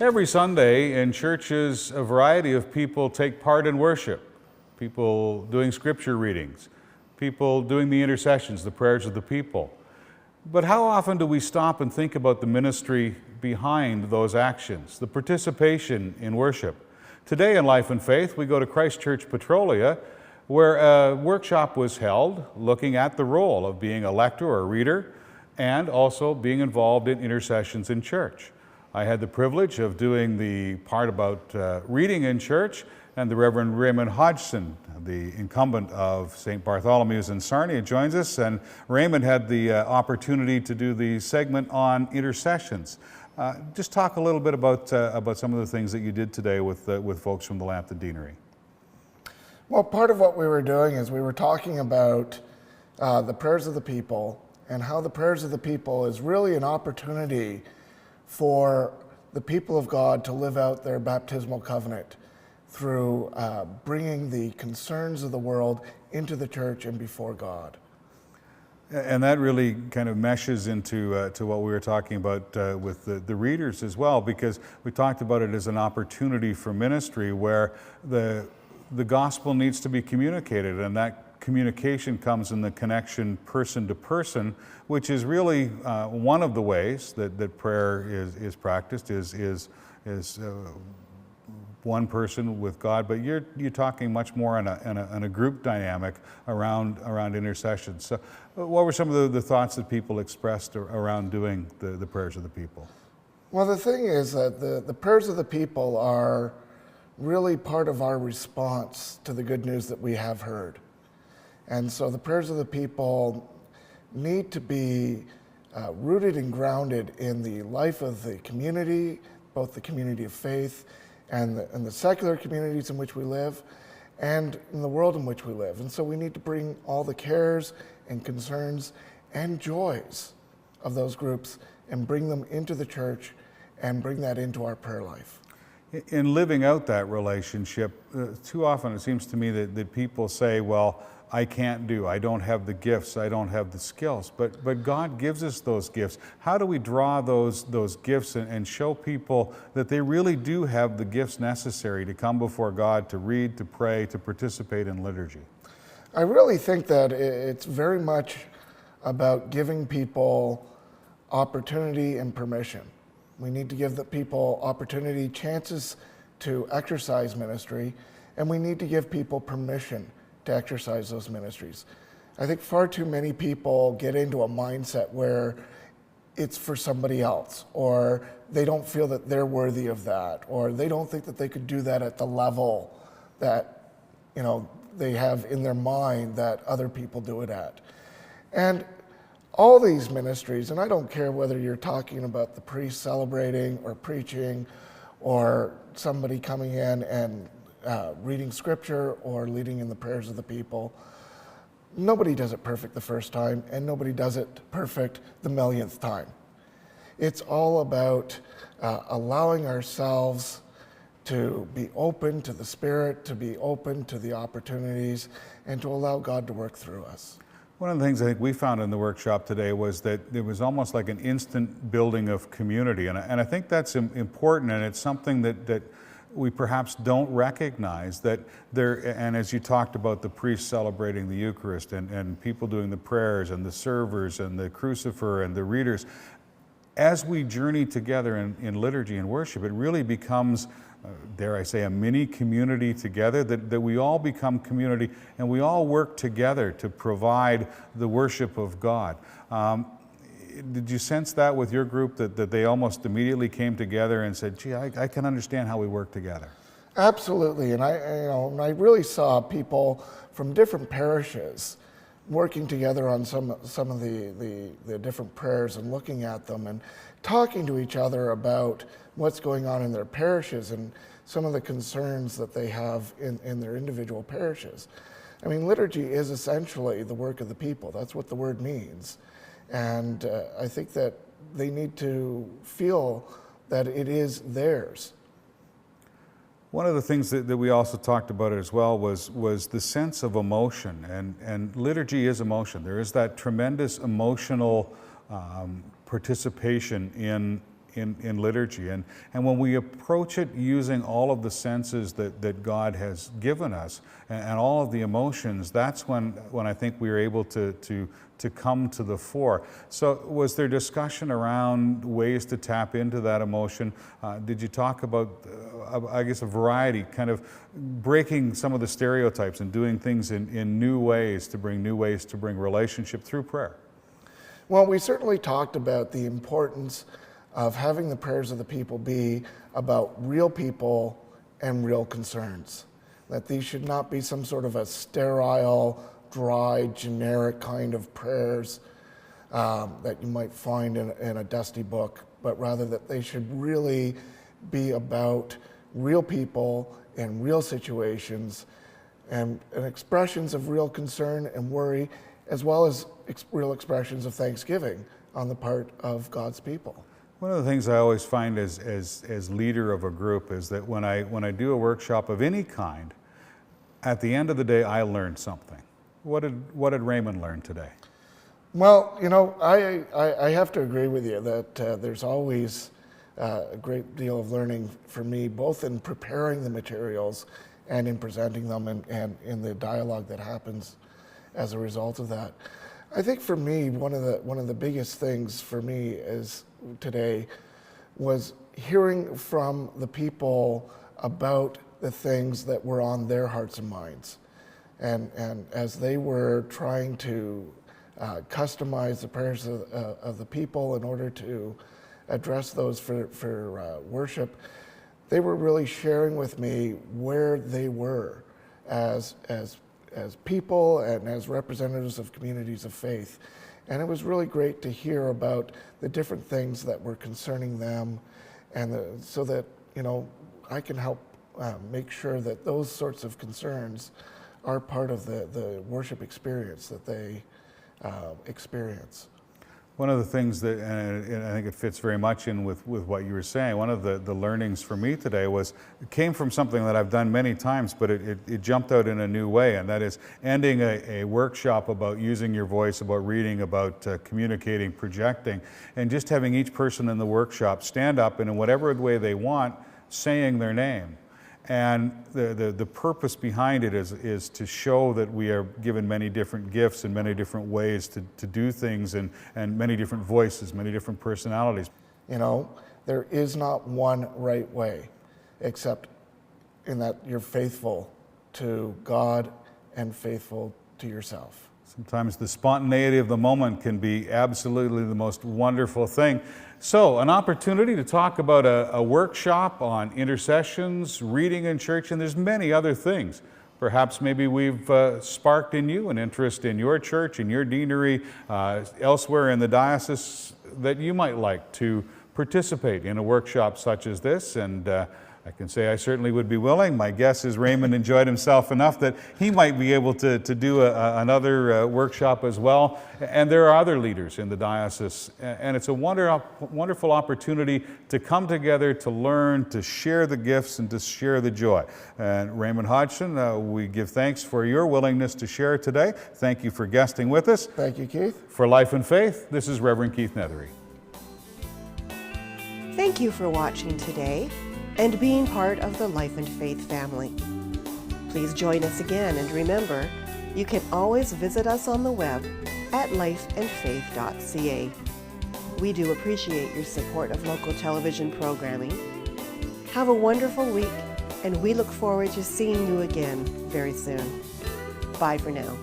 Every Sunday in churches, a variety of people take part in worship. People doing scripture readings, people doing the intercessions, the prayers of the people. But how often do we stop and think about the ministry behind those actions, the participation in worship? Today in Life and Faith, we go to Christ Church, Petrolia, where a workshop was held looking at the role of being a lector or a reader and also being involved in intercessions in church. I had the privilege of doing the part about reading in church, and the Reverend Raymond Hodgson, the incumbent of St. Bartholomew's in Sarnia, joins us, and Raymond had the opportunity to do the segment on intercessions. Just talk a little bit about some of the things that you did today with folks from the Lambton Deanery. Well, part of what we were doing is we were talking about the prayers of the people and how the prayers of the people is really an opportunity for the people of God to live out their baptismal covenant through bringing the concerns of the world into the church and before God. And that really kind of meshes into to what we were talking about with the readers as well, because we talked about it as an opportunity for ministry where the gospel needs to be communicated, and that communication comes in the connection person to person, which is really one of the ways that prayer is practiced, is one person with God. But you're talking much more in a group dynamic around intercession. So what were some of the thoughts that people expressed around doing the prayers of the people? Well, the thing is that the prayers of the people are really part of our response to the good news that we have heard. And so the prayers of the people need to be rooted and grounded in the life of the community, both the community of faith and the secular communities in which we live, and in the world in which we live. And so we need to bring all the cares and concerns and joys of those groups and bring them into the church and bring that into our prayer life. In living out that relationship, too often it seems to me that people say, well, I don't have the gifts, I don't have the skills, but God gives us those gifts. How do we draw those gifts and show people that they really do have the gifts necessary to come before God, to read, to pray, to participate in liturgy? I really think that it's very much about giving people opportunity and permission. We need to give the people opportunity, chances to exercise ministry, and we need to give people permission to exercise those ministries. I think far too many people get into a mindset where it's for somebody else, or they don't feel that they're worthy of that, or they don't think that they could do that at the level that, they have in their mind that other people do it at. And all these ministries, and I don't care whether you're talking about the priest celebrating or preaching, or somebody coming in and reading scripture or leading in the prayers of the people. Nobody does it perfect the first time, and nobody does it perfect the millionth time. It's all about allowing ourselves to be open to the Spirit, to be open to the opportunities, and to allow God to work through us. One of the things I think we found in the workshop today was that it was almost like an instant building of community, and I think that's important, and it's something that we perhaps don't recognize that there, and as you talked about the priests celebrating the Eucharist and people doing the prayers and the servers and the crucifer and the readers, as we journey together in liturgy and worship, it really becomes, dare I say, a mini community together, that we all become community and we all work together to provide the worship of God. Did you sense that with your group, that they almost immediately came together and said, gee, I can understand how we work together? Absolutely, and I really saw people from different parishes working together on some of the different prayers and looking at them and talking to each other about what's going on in their parishes and some of the concerns that they have in their individual parishes. I mean, liturgy is essentially the work of the people. That's what the word means. And I think that they need to feel that it is theirs. One of the things that we also talked about as well was the sense of emotion, and liturgy is emotion. There is that tremendous emotional participation in in liturgy. And when we approach it using all of the senses that God has given us and all of the emotions, that's when I think we are able to come to the fore. So was there discussion around ways to tap into that emotion? Did you talk about, I guess, a variety, kind of breaking some of the stereotypes and doing things in new ways to bring relationship through prayer? Well, we certainly talked about the importance of having the prayers of the people be about real people and real concerns. That these should not be some sort of a sterile, dry, generic kind of prayers that you might find in a dusty book, but rather that they should really be about real people and real situations and expressions of real concern and worry, as well as real expressions of thanksgiving on the part of God's people. One of the things I always find as leader of a group is that when I do a workshop of any kind, at the end of the day, I learned something. What did Raymond learn today? Well, you know, I have to agree with you that there's always a great deal of learning for me, both in preparing the materials and in presenting them and in the dialogue that happens as a result of that. I think for me, one of the biggest things for me is today was hearing from the people about the things that were on their hearts and minds. And as they were trying to customize the prayers of the people in order to address those for worship, they were really sharing with me where they were as people and as representatives of communities of faith. And it was really great to hear about the different things that were concerning them, and so that, you know, I can help make sure that those sorts of concerns are part of the worship experience that they experience. One of the things that, and I think it fits very much in with what you were saying, one of the learnings for me today was, it came from something that I've done many times, but it jumped out in a new way, and that is ending a workshop about using your voice, about reading, about communicating, projecting, and just having each person in the workshop stand up and in whatever way they want, saying their name. And the purpose behind it is to show that we are given many different gifts and many different ways to do things, and many different voices, many different personalities. You know, there is not one right way, except in that you're faithful to God and faithful to yourself. Sometimes the spontaneity of the moment can be absolutely the most wonderful thing. So, an opportunity to talk about a workshop on intercessions, reading in church, and there's many other things. Perhaps maybe we've sparked in you an interest in your church, in your deanery, elsewhere in the diocese, that you might like to participate in a workshop such as this. And I can say I certainly would be willing. My guess is Raymond enjoyed himself enough that he might be able to do another workshop as well. And there are other leaders in the diocese. And it's a wonderful opportunity to come together, to learn, to share the gifts, and to share the joy. And Raymond Hodgson, we give thanks for your willingness to share today. Thank you for guesting with us. Thank you, Keith. For Life and Faith, this is Reverend Keith Nethery. Thank you for watching today and being part of the Life and Faith family. Please join us again, and remember, you can always visit us on the web at lifeandfaith.ca. We do appreciate your support of local television programming. Have a wonderful week, and we look forward to seeing you again very soon. Bye for now.